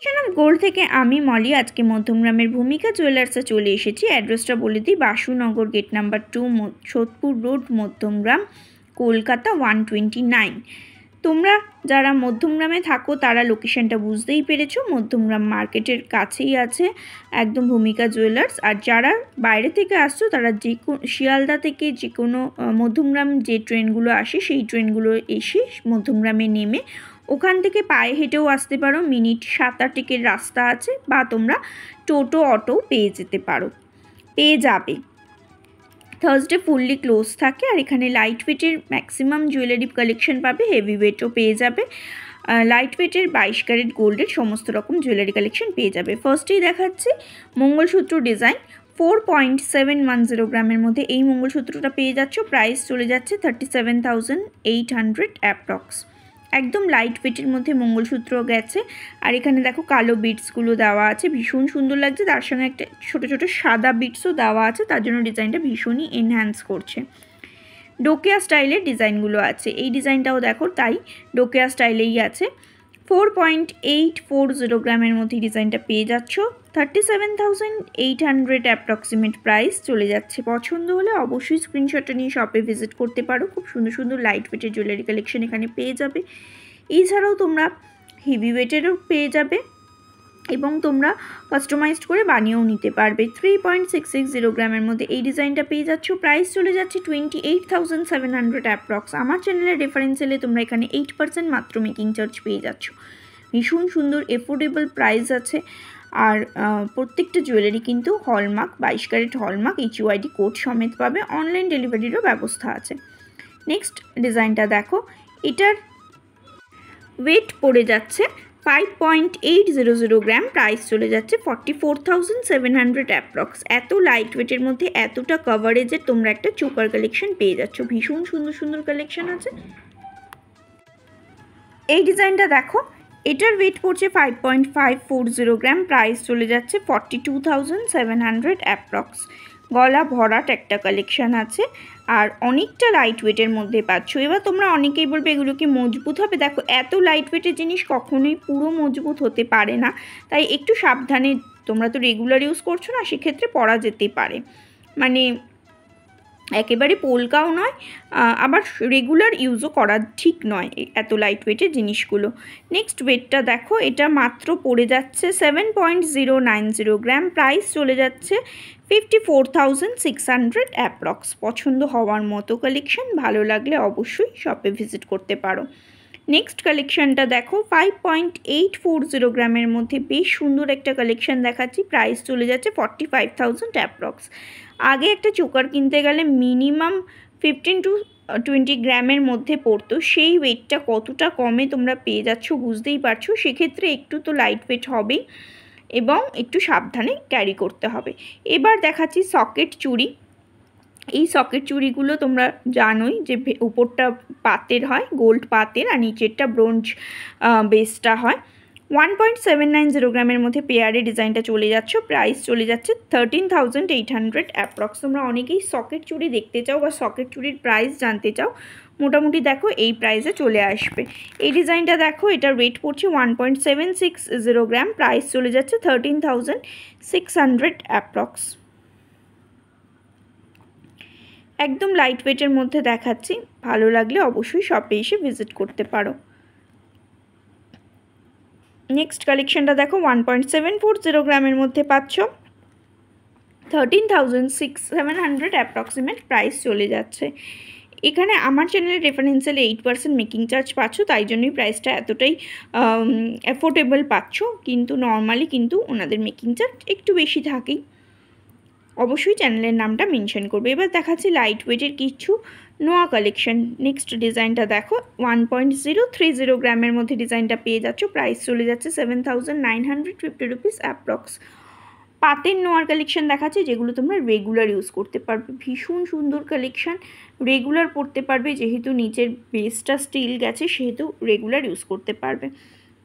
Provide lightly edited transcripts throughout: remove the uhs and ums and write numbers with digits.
Janam gold থেকে আমি মলি আজকে মধ্যমগ্রামের ভূমিকা জুয়েলার্সে চলে এসেছি। অ্যাড্রেসটা বলে দিই, Basunagar gate number 2, Sodepur road, Madhyamgram, Kolkata 129। তোমরা যারা মধ্যমগ্রামে থাকো তারা লোকেশনটা বুঝতেই পেরেছো, মধ্যমগ্রাম মার্কেটের কাছেই আছে একদম ভূমিকা জুয়েলার্স। আর যারা বাইরে থেকে আসছো তারা শিয়ালদা থেকে যে কোনো মধ্যমগ্রাম যে ট্রেনগুলো আসে সেই ট্রেনগুলো এসে মধ্যমগ্রামে নেমে ওখান থেকে পায়ে হেঁটেও আসতে পারো, মিনিট 7-8 রাস্তা আছে, বা তোমরা টোটো অটো পেয়ে যাবে। থার্সডে ফুললি ক্লোজ থাকে। আর এখানে লাইট ওয়েটের ম্যাক্সিমাম জুয়েলারি কালেকশন পাবে, হেভি ওয়েটও পেয়ে যাবে। লাইট ওয়েটের 22 ক্যারেট গোল্ডের সমস্ত রকম জুয়েলারি কালেকশন পেয়ে যাবে। ফার্স্টেই দেখাচ্ছি মঙ্গলসূত্র ডিজাইন 4.710 গ্রামের মধ্যে এই মঙ্গলসূত্রটা পেয়ে যাচ্ছ। প্রাইস চলে যাচ্ছে 37,800 অ্যাপ্রক্স। একদম লাইট ওয়েটের মধ্যে মঙ্গলসূত্র গেছে। আর এখানে দেখো কালো বিটসগুলো দেওয়া আছে, ভীষণ সুন্দর লাগছে। তার সঙ্গে একটা ছোটো ছোটো সাদা বিটসও দেওয়া আছে, তার জন্য ডিজাইনটা ভীষণই এনহ্যান্স করছে। ডোকেয়া স্টাইলের ডিজাইনগুলো আছে, এই ডিজাইনটাও দেখো তাই ডোকেয়া স্টাইলেই আছে। 4.840 গ্রামের মধ্যে ডিজাইনটা পেয়ে যাচ্ছ। 37,800 অ্যাপ্রক্সিমেট প্রাইস চলে যাচ্ছে। পছন্দ হলে অবশ্যই স্ক্রিনশটটা নিয়ে শপে ভিজিট করতে পারো। খুব সুন্দর সুন্দর লাইট ওয়েটের জুয়েলারি কালেকশন এখানে পেয়ে যাবে। এছাড়াও তোমরা হেভি ওয়েটেরও পেয়ে যাবে এবং তোমরা কাস্টমাইজড করে বানিয়েও নিতে পারবে। 3.660 গ্রামের মধ্যে এই ডিজাইনটা পেয়ে যাচ্ছ। প্রাইস চলে যাচ্ছে 28,700 অ্যাপ্রক্স। আমার চ্যানেলের রেফারেন্স এলে তোমরা এখানে 8% মাত্র মেকিং চার্জ পেয়ে যাচ্ছ। ভীষণ সুন্দর এফোর্ডেবল প্রাইস আছে। আর প্রত্যেকটা জুয়েলারি কিন্তু hallmark, 22 carat hallmark, HUID code সমেত পাবে। অনলাইন ডেলিভারিরও ব্যবস্থা আছে। নেক্সট ডিজাইনটা দেখো, এটার ওয়েট পড়ে যাচ্ছে 5.800 গ্রাম। প্রাইস চলে যাচ্ছে 44,700 অ্যাপ্রক্স। এত লাইট ওয়েটের মধ্যে এতটা কভারেজের তোমরা একটা চোকার কালেকশন পেয়ে যাচ্ছ। ভীষণ সুন্দর সুন্দর কালেকশন আছে। এই ডিজাইনটা দেখো, এটার ওয়েট পড়ছে 5.540 গ্রাম। প্রাইস চলে যাচ্ছে 42,700 অ্যাপ্রক্স। গলা ভরাট একটা কালেকশান আছে আর অনেকটা লাইট ওয়েটের মধ্যে পাচ্ছ। এবার তোমরা অনেকেই বলবে এগুলো কি মজবুত হবে। দেখো, এত লাইট ওয়েটের জিনিস কখনোই পুরো মজবুত হতে পারে না, তাই একটু সাবধানে, তোমরা তো রেগুলার ইউজ করছো না, সেক্ষেত্রে পরা যেতে পারে। মানে একেবারে পোলকাও নয়, আবার রেগুলার ইউজও করা ঠিক নয় এত লাইট ওয়েটের জিনিসগুলো। নেক্সট ওয়েটটা দেখো, এটা মাত্র পড়ে যাচ্ছে 7.090 গ্রাম। প্রাইস চলে যাচ্ছে 54,600 অ্যাপ্রক্স। পছন্দ হওয়ার মতো কালেকশন, ভালো লাগলে অবশ্যই শপে ভিজিট করতে পারো। নেক্সট কালেকশানটা দেখো, 5.840 গ্রামের মধ্যে বেশ সুন্দর একটা কালেকশান দেখাচ্ছি। প্রাইস চলে যাচ্ছে 45,000 অ্যাপ্রক্স। আগে একটা চোকার কিনতে গেলে মিনিমাম 15 to 20 গ্রামের মধ্যে পড়তো, সেই ওয়েটটা কতটা কমে তোমরা পেয়ে যাচ্ছ বুঝতেই পারছো। সেক্ষেত্রে একটু তো লাইট ওয়েট হবেই এবং একটু সাবধানে ক্যারি করতে হবে। এবার দেখাচ্ছি সকেট চুড়ি। এই সকেট চুড়িগুলো তোমরা জানোই যে উপরটা পাতের হয়, গোল্ড পাতের, আর নিচেরটা ব্রোঞ্জ বেসটা হয়। 1.790 গ্রামের মধ্যে পেয়ারে ডিজাইনটা চলে যাচ্ছে। প্রাইস চলে যাচ্ছে 13,800 অ্যাপ্রক্স। তোমরা অনেকেই সকেট চুড়ি দেখতে চাও বা সকেট চুড়ির প্রাইস জানতে চাও, মোটামুটি দেখো এই প্রাইসে চলে আসবে। এই ডিজাইনটা দেখো, এটার ওয়েট পড়ছে 1.760 গ্রাম। প্রাইস চলে যাচ্ছে 13,600 অ্যাপ্রক্স। একদম লাইট ওয়েটের মধ্যে দেখাচ্ছি, ভালো লাগলে অবশ্যই শপে এসে ভিজিট করতে পারো। নেক্সট কালেকশনটা দেখো, 1.740 গ্রামের মধ্যে পাচ্ছ। 13,700 অ্যাপ্রক্সিমেট প্রাইস চলে যাচ্ছে। এখানে আমার চ্যানেলের রেফারেন্সেলে 8% মেকিং চার্জ পাচ্ছ, তাই জন্যই প্রাইসটা এতটাই অ্যাফোর্ডেবল পাচ্ছ। কিন্তু নর্মালি কিন্তু ওনাদের মেকিং চার্জ একটু বেশি থাকেই। অবশ্যই চ্যানেলের নামটা মেনশন করবে। এবার দেখাচ্ছি লাইট ওয়েটের কিছু নোয়া কালেকশন। নেক্সট ডিজাইনটা দেখো, 1.030 গ্রামের মধ্যে ডিজাইনটা পেয়ে যাচ্ছ। প্রাইস চলে যাচ্ছে 7,950 রুপিস অ্যাপ্রক্স। পাতের নোয়ার কালেকশন দেখাচ্ছে, যেগুলো তোমরা রেগুলার ইউজ করতে পারবে। ভীষণ সুন্দর কালেকশন, রেগুলার পরতে পারবে, যেহেতু নিচের বেসটা স্টিল গেছে সেহেতু রেগুলার ইউজ করতে পারবে।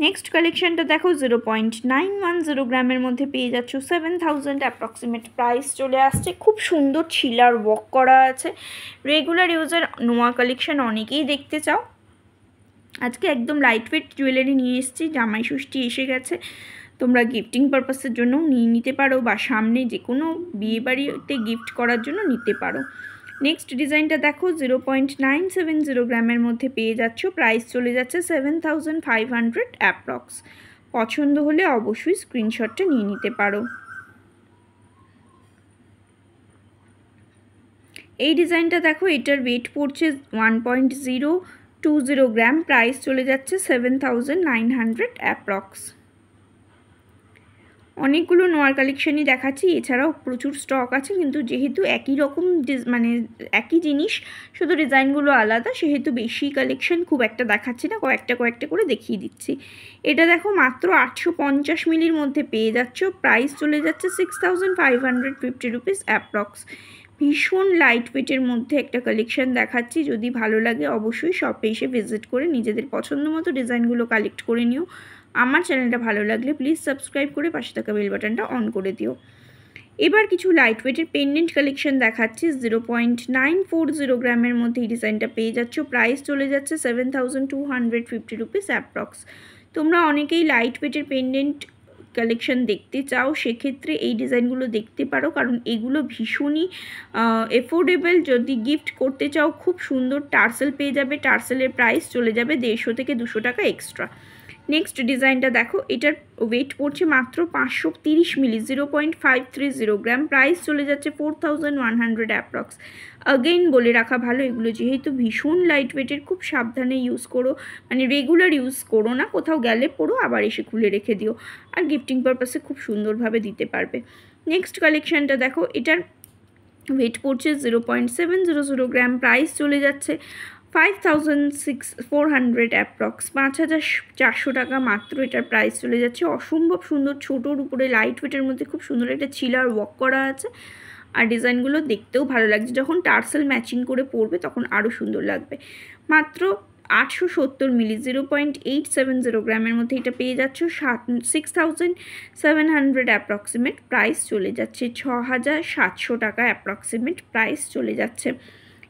নেক্সট কালেকশনটা দেখো, 0.910 গ্রামের মধ্যে পেয়ে যাচ্ছ। 7,000 অ্যাপ্রক্সিমেট প্রাইস চলে আসছে। খুব সুন্দর ছিলার ওয়ার্ক করা আছে। রেগুলার ইউজার নোয়া কালেকশন অনেকেই দেখতে চাও। আজকে একদম লাইট ওয়েট জুয়েলারি নিয়ে এসেছি, জামাই ষষ্ঠী এসে গেছে, তোমরা গিফটিং পারপাসের জন্য নিয়ে নিতে পারো বা সামনে যে কোনো বিয়েবাড়িতে গিফট করার জন্য নিতে পারো। নেক্সট ডিজাইনটা দেখো 0.970 গ্রামের মধ্যে পেয়ে যাচ্ছ, প্রাইস চলে যাচ্ছে 7500 অ্যাপ্রক্স। পছন্দ হলে অবশ্যই স্ক্রিনশটটা নিয়ে নিতে পারো। এই ডিজাইনটা দেখো, এটার ওয়েট পড়ছে 1.020 গ্রাম, প্রাইস চলে যাচ্ছে 7900 অ্যাপ্রক্স। অনেকগুলো নোয়ার কালেকশনই দেখাচ্ছি, এছাড়াও প্রচুর স্টক আছে, কিন্তু যেহেতু একই রকম মানে একই জিনিস, শুধু ডিজাইনগুলো আলাদা, সেহেতু বেশি কালেকশন খুব একটা দেখাচ্ছি না, কয়েকটা করে দেখিয়ে দিচ্ছি। এটা দেখো মাত্র 850 মিলির মধ্যে পেয়ে যাচ্ছ, প্রাইস চলে যাচ্ছে 6550 রুপিস অ্যাপ্রক্স। ভীষণ লাইট ওয়েটের মধ্যে একটা কালেকশন দেখাচ্ছি, যদি ভালো লাগে অবশ্যই শপে এসে ভিজিট করে নিজেদের পছন্দ মতো ডিজাইনগুলো কালেক্ট করে নিও। আমার চ্যানেলটা ভালো লাগলে প্লিজ সাবস্ক্রাইব করে পাশে থাকা বেল বাটনটা অন করে দিও। এবার কিছু লাইট ওয়েটের পেন্ডেন্ট কালেকশন দেখাচ্ছি। 0.940 গ্রামের মধ্যে এই ডিজাইনটা পেয়ে যাচ্ছ, প্রাইস চলে যাচ্ছে 7250 রুপিস অ্যাপ্রক্স। তোমরা অনেকেই লাইট ওয়েটের পেন্ডেন্ট কালেকশন দেখতে চাও, সেক্ষেত্রে এই ডিজাইনগুলো দেখতে পারো, কারণ এগুলো ভীষণই এফোর্ডেবল। যদি গিফট করতে চাও খুব সুন্দর টার্সেল পেয়ে যাবে, টার্সেলের প্রাইস চলে যাবে 150 থেকে 200 টাকা এক্সট্রা। নেক্সট ডিজাইনটা দেখো, এটার ওয়েট পড়ছে মাত্র 530 মিলি, 0.530 গ্রাম, প্রাইস চলে যাচ্ছে 4100 অ্যাপ্রক্স। अगेन বলে রাখা ভালো, এগুলো যেহেতু ভীষণ লাইট ওয়েটের, খুব সাবধানে ইউজ করো, মানে রেগুলার ইউজ করো না, কোথাও গেলে পড়ো আবার এসে খুলে রেখে দিও, আর গিফটিং পারপাসে খুব সুন্দরভাবে দিতে পারবে। নেক্সট কালেকশানটা দেখো, এটার ওয়েট পড়ছে 0.700 গ্রাম, প্রাইস চলে যাচ্ছে 5400 অ্যাপ্রক্স, 5400 টাকা মাত্র এটার প্রাইস চলে যাচ্ছে। অসম্ভব সুন্দর, ছোটোর উপরে লাইট ওয়েটের মধ্যে খুব সুন্দর একটা চিলার ওয়ার্ক করা আছে, আর ডিজাইনগুলো দেখতেও ভালো লাগছে, যখন টার্সেল ম্যাচিং করে পরবে তখন আরও সুন্দর লাগবে। মাত্র 870 মিলি, 0.870 গ্রামের মধ্যে এটা পেয়ে যাচ্ছ, 6700 অ্যাপ্রক্সিমেট প্রাইস চলে যাচ্ছে, 6700 টাকা অ্যাপ্রক্সিমেট প্রাইস চলে যাচ্ছে।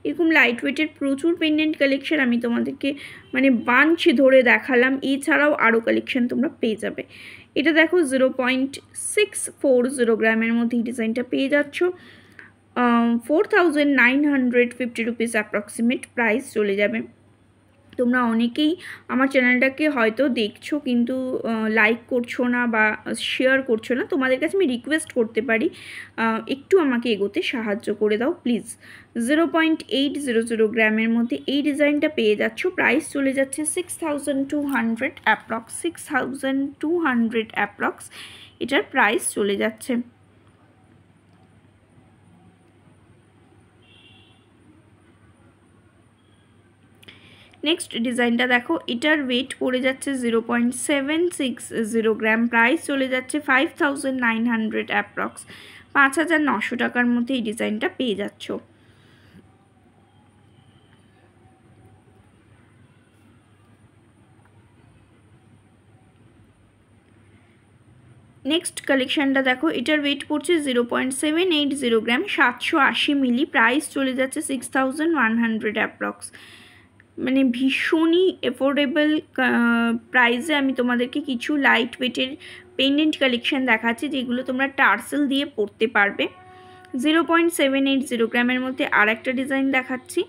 এরকম লাইট ওয়েটের প্রচুর পেন্ডেন্ট কালেকশন আমি তোমাদেরকে মানে বাঞ্চ ধরে দেখালাম, এছাড়াও আরও কালেকশন তোমরা পেয়ে যাবে। এটা দেখো 0.640 গ্রামের মধ্যে এই ডিজাইনটা পেয়ে যাচ্ছ, 4950 রুপিস অ্যাপ্রক্সিমেট প্রাইস চলে যাবে। তোমরা অনেকেই আমার চ্যানেলটাকে হয়তো দেখছো কিন্তু লাইক করছো না বা শেয়ার করছো না, তোমাদের কাছে আমি রিকোয়েস্ট করতে পারি একটু আমাকে এগোতে সাহায্য করে দাও প্লিজ। 0.800 গ্রামের মধ্যে এই ডিজাইনটা পেয়ে যাচ্ছ, প্রাইস চলে যাচ্ছে 6200 অ্যাপ্রক্স, 6200 অ্যাপ্রক্স এটার প্রাইস চলে যাচ্ছে। নেক্সট ডিজাইনটা দেখো, এটার ওয়েট পড়ে যাচ্ছে 0.760 গ্রাম, প্রাইস চলে যাচ্ছে 5900 অ্যাপ্রক্স, 5900 টাকার মধ্যে এই ডিজাইনটা পেয়ে যাচ্ছ। নেক্সট কালেকশানটা দেখো, এটার ওয়েট পড়ছে 0.780 গ্রাম, 780 মিলি, প্রাইস চলে যাচ্ছে 6100 অ্যাপ্রক্স। মানে ভীষণই এফোর্ডেবল প্রাইসে আমি তোমাদেরকে কিছু লাইট ওয়েটের পেন্ডেন্ট কালেকশান দেখাচ্ছি, যেগুলো তোমরা টার্সেল দিয়ে পরতে পারবে। 0.780 গ্রামের মধ্যে আর একটা ডিজাইন দেখাচ্ছি,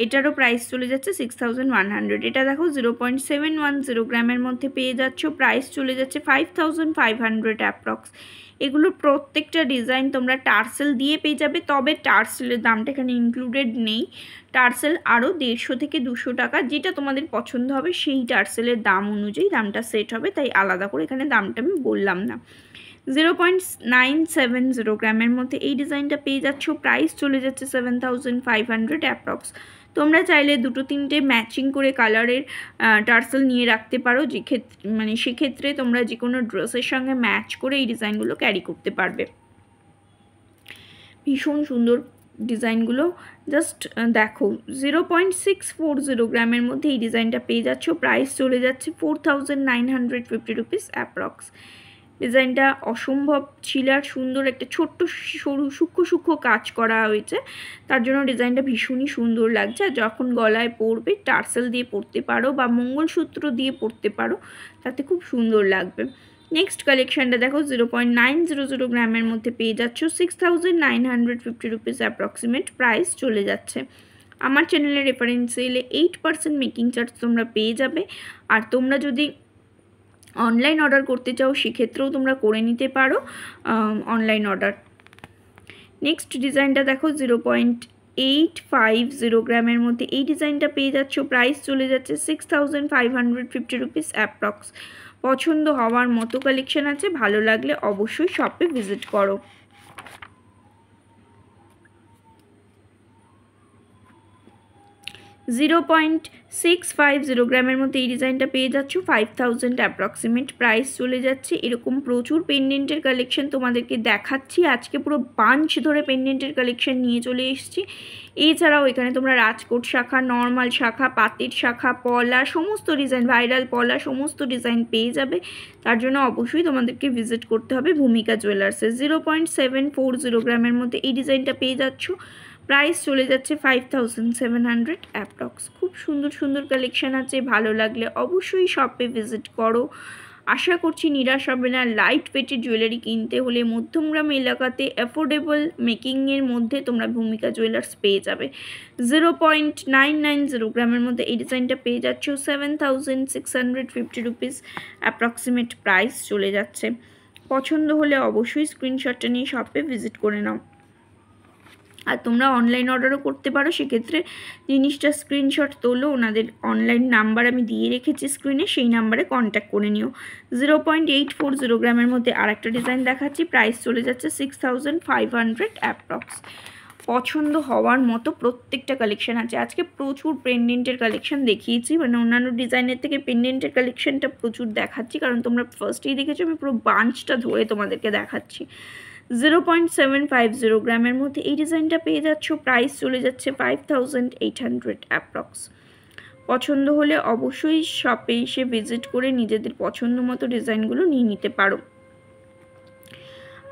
এটারও প্রাইস চলে যাচ্ছে 6100। এটা দেখো 0.710 গ্রামের মধ্যে পেয়ে যাচ্ছ, প্রাইস চলে যাচ্ছে 5500 অ্যাপ্রক্স। এগুলোর প্রত্যেকটা ডিজাইন তোমরা টার্সেল দিয়ে পেয়ে যাবে, তবে টার্সেলের দামটা এখানে ইনক্লুডেড নেই। টার্সেল আরও 150 থেকে 200 টাকা, যেটা তোমাদের পছন্দ হবে সেই টার্সেলের দাম অনুযায়ী দামটা সেট হবে, তাই আলাদা করে এখানে দামটা আমি বললাম না। 0.970 গ্রামের মধ্যে এই ডিজাইনটা পেয়ে যাচ্ছ, প্রাইস চলে যাচ্ছে 7500 অ্যাপ্রক্স। তোমরা চাইলে দুটো তিনটে ম্যাচিং করে কালারের টার্সেল নিয়ে রাখতে পারো, যে ক্ষেত্রে মানে সেক্ষেত্রে তোমরা যে কোনো ড্রেসের সঙ্গে ম্যাচ করে এই ডিজাইনগুলো ক্যারি করতে পারবে। ভীষণ সুন্দর ডিজাইনগুলো, জাস্ট দেখো। 0.640 গ্রামের মধ্যে এই ডিজাইনটা পেয়ে যাচ্ছ, প্রাইস চলে যাচ্ছে 4950 রুপিস অ্যাপ্রক্স। ডিজাইনটা অসম্ভব ছিলার সুন্দর, একটা ছোট্ট সরু সূক্ষ্ম কাজ করা হয়েছে, তার জন্য ডিজাইনটা ভীষণই সুন্দর লাগছে। আর যখন গলায় পরবে টার্সেল দিয়ে পরতে পারো বা মঙ্গলসূত্র দিয়ে পরতে পারো, তাতে খুব সুন্দর লাগবে। নেক্সট কালেকশানটা দেখো 0.900 গ্রামের মধ্যে পেয়ে যাচ্ছ 6950 রুপিস অ্যাপ্রক্সিমেট প্রাইস চলে যাচ্ছে। আমার চ্যানেলের রেফারেন্সে এলে 8% মেকিং চার্জ তোমরা পেয়ে যাবে। আর তোমরা যদি অনলাইন অর্ডার করতে চাও সেক্ষেত্রেও তোমরা করে নিতে পারো অনলাইন অর্ডার। নেক্সট ডিজাইনটা দেখো 0.850 গ্রামের মধ্যে এই ডিজাইনটা পেয়ে যাচ্ছ, প্রাইস চলে যাচ্ছে 6550 রুপিস অ্যাপ্রক্স। পছন্দ হওয়ার মতো কালেকশন আছে, ভালো লাগলে অবশ্যই শপে ভিজিট করো। 0.650 গ্রামের মধ্যে এই ডিজাইনটা পেয়ে যাচ্ছ 5000 অ্যাপ্রক্সিমেট প্রাইস চলে যাচ্ছে। এরকম প্রচুর পেন্ডেন্টের কালেকশন তোমাদেরকে দেখাচ্ছি আজকে, পুরো বাঞ্চ ধরে পেন্ডেন্টের কালেকশন নিয়ে চলে এসেছি। এছাড়াও এখানে তোমরা রাজকোট শাখা, নর্মাল শাখা, পাতের শাখা, পলা, সমস্ত ডিজাইন, ভাইরাল পলা সমস্ত ডিজাইন পেয়ে যাবে। তার জন্য অবশ্যই তোমাদেরকে ভিজিট করতে হবে ভূমিকা জুয়েলার্সে। 0.740 গ্রামের মধ্যে এই ডিজাইনটা পেয়ে যাচ্ছ, প্রাইস চলে যাচ্ছে 5700 অ্যাপ্রক্স। খুব সুন্দর সুন্দর কালেকশান আছে, ভালো লাগলে অবশ্যই শপে ভিজিট করো। আশা করছি নিরাশ হবে না। লাইট ওয়েটের জুয়েলারি কিনতে হলে মধ্যমগ্রাম এলাকাতে অ্যাফোর্ডেবল মেকিংয়ের মধ্যে তোমরা ভূমিকা জুয়েলার্স পেয়ে যাবে। 0.990 গ্রামের মধ্যে এই ডিজাইনটা পেয়ে যাচ্ছ 7650 রুপিস অ্যাপ্রক্সিমেট প্রাইস চলে যাচ্ছে। পছন্দ হলে অবশ্যই স্ক্রিনশটটা নিয়ে শপে ভিজিট করে নাও। আর তোমরা অনলাইন অর্ডারও করতে পারো, সেক্ষেত্রে জিনিসটা স্ক্রিনশট তোলো, ওনাদের অনলাইন নাম্বার আমি দিয়ে রেখেছি স্ক্রিনে, সেই নাম্বারে কন্ট্যাক্ট করে নিও। 0.840 গ্রামের মধ্যে আর একটা ডিজাইন দেখাচ্ছি, প্রাইস চলে যাচ্ছে 6500 অ্যাপ্রক্স। পছন্দ হওয়ার মতো প্রত্যেকটা কালেকশান আছে। আজকে প্রচুর পেন্ডেন্টের কালেকশান দেখিয়েছি, মানে অন্যান্য ডিজাইনের থেকে পেন্ডেন্টের কালেকশানটা প্রচুর দেখাচ্ছি, কারণ তোমরা ফার্স্টেই দেখেছো আমি পুরো বাঞ্চটা ধরে তোমাদেরকে দেখাচ্ছি। 0.750 গ্রামের মধ্যে এই ডিজাইনটা পেয়ে যাচ্ছ, প্রাইস চলে যাচ্ছে 5800 অ্যাপ্রক্স। পছন্দ হলে অবশ্যই শপে এসে ভিজিট করে নিজেদের পছন্দ মতো ডিজাইনগুলো নিয়ে নিতে পারো।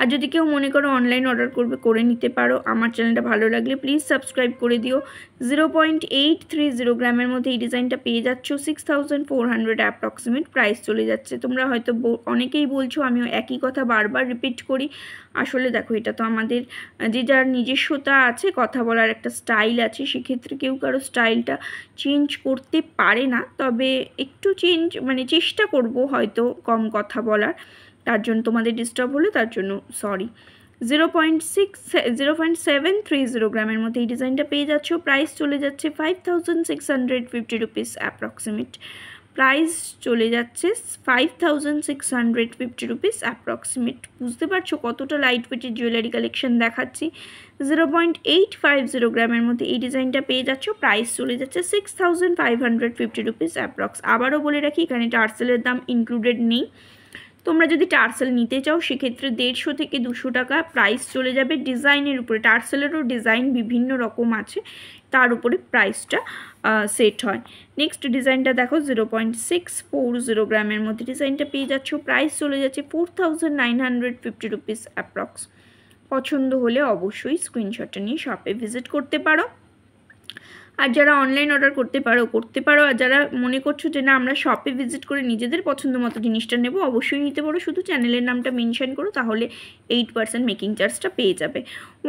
আর যদি কেউ মনে করো অনলাইন অর্ডার করবে, করে নিতে পারো। আমার চ্যানেলটা ভালো লাগলে প্লিজ সাবস্ক্রাইব করে দিও। 0.830 গ্রামের মধ্যে এই ডিজাইনটা পেয়ে যাচ্ছ 6400 অ্যাপ্রক্সিমেট প্রাইস চলে যাচ্ছে। তোমরা হয়তো অনেকেই বলছো আমিও একই কথা বারবার রিপিট করি, আসলে দেখো এটা তো আমাদের যে যার নিজস্বতা আছে, কথা বলার একটা স্টাইল আছে, সেক্ষেত্রে কেউ কারো স্টাইলটা চেঞ্জ করতে পারে না, তবে একটু চেঞ্জ মানে চেষ্টা করব হয়তো কম কথা বলার, তার জন্য তোমাদের ডিস্টার্ব হলো তার জন্য সরি। 0.730 গ্রামের মধ্যে এই ডিজাইনটা পেয়ে যাচ্ছ, প্রাইস চলে যাচ্ছে 5650 রুপিস অ্যাপ্রক্সিমেট প্রাইস চলে যাচ্ছে 5650 রুপিস অ্যাপ্রক্সিমেট। বুঝতে পারছো কতটা লাইট ওয়েটের জুয়েলারি কালেকশন দেখাচ্ছি। 0.850 গ্রামের মধ্যে এই ডিজাইনটা পেয়ে যাচ্ছ, প্রাইস চলে যাচ্ছে 6550 রুপিস অ্যাপ্রক্স। আবারও বলে রাখি এখানে টার্সেলের দাম ইনক্লুডেড নেই। তোমরা যদি টার্সেল নিতে চাও সেক্ষেত্রে 150 থেকে 200 টাকা প্রাইস চলে যাবে ডিজাইনের উপরে। টার্সেলেরও ডিজাইন বিভিন্ন রকম আছে, তার উপরে প্রাইসটা সেট হয়। নেক্সট ডিজাইনটা দেখো 0.640 গ্রামের মধ্যে ডিজাইনটা পেয়ে যাচ্ছ, প্রাইস চলে যাচ্ছে 4950 রুপিস অ্যাপ্রক্স। পছন্দ হলে অবশ্যই স্ক্রিনশটটা নিয়ে শপে ভিজিট করতে পারো। আর যারা অনলাইন অর্ডার করতে পারো, আর যারা মনে করছো যে না আমরা শপে ভিজিট করে নিজেদের পছন্দ মতো জিনিসটা নেব, অবশ্যই নিতে পারো। শুধু চ্যানেলের নামটা মেনশন করো, তাহলে 8% মেকিং চার্জটা পেয়ে যাবে।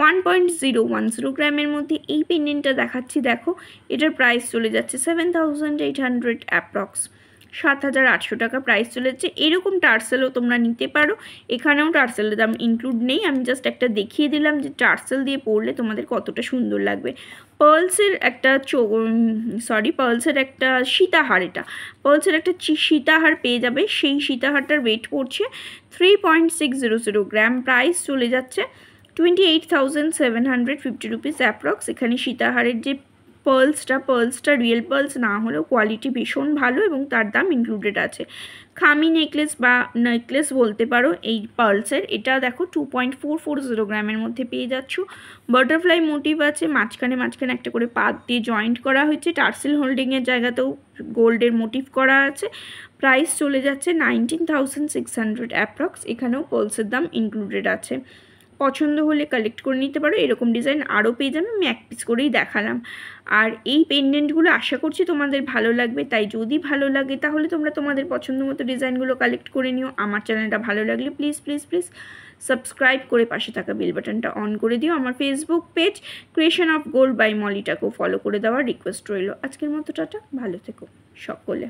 1.010 গ্রামের মধ্যে এই পেন্ডেন্টটা দেখাচ্ছি, দেখো এটার প্রাইস চলে যাচ্ছে 7800 অ্যাপ্রক্স। 7800 টাকা প্রাইস চলে যাচ্ছে। এরকম টার্সেলও তোমরা নিতে পারো, এখানেও টার্সেলের দাম ইনক্লুড নেই, আমি জাস্ট একটা দেখিয়ে দিলাম যে টার্সেল দিয়ে পরলে তোমাদের কতটা সুন্দর লাগবে। পার্লসের একটা সীতাহার, এটা পার্লসের একটা সীতাহার পেয়ে যাবে, সেই সীতাহারটার ওয়েট পড়ছে 3.600 গ্রাম, প্রাইস চলে যাচ্ছে 28,750 রুপিস অ্যাপ্রক্স। এখানে সীতাহারের যে পার্লসটা রিয়েল পার্লস না হলেও কোয়ালিটি ভীষণ ভালো এবং তার দাম ইনক্লুডেড আছে। খামি নেকলেস বা নেকলেস বলতে পারো এই পার্লসের, এটা দেখো 2.440 গ্রামের মধ্যে পেয়ে যাচ্ছ। বাটারফ্লাই মোটিভ আছে, মাঝখানে একটা করে পাত দিয়ে জয়েন্ট করা হয়েছে, টার্সেল হোল্ডিংয়ের জায়গাতেও গোল্ডের মোটিভ করা আছে। প্রাইস চলে যাচ্ছে 19,600 অ্যাপ্রক্স। এখানেও পার্লসের দাম ইনক্লুডেড আছে। পছন্দ হলে কালেক্ট করে নিতে পারো। এরকম ডিজাইন আরও পেয়ে যাবে, আমি এক পিস করেই দেখালাম। আর এই পেন্ডেন্টগুলো আশা করছি তোমাদের ভালো লাগবে, তাই যদি ভালো লাগে তাহলে তোমরা তোমাদের পছন্দ মতো ডিজাইনগুলো কালেক্ট করে নিও। আমার চ্যানেলটা ভালো লাগলে প্লিজ প্লিজ প্লিজ সাবস্ক্রাইব করে পাশে থাকা বেল বাটনটা অন করে দিও। আমার Facebook page creation of gold by মলিটাকেও ফলো করে দেওয়ার রিকোয়েস্ট রইল। আজকের মতো টাটা, ভালো থেকো সকলে।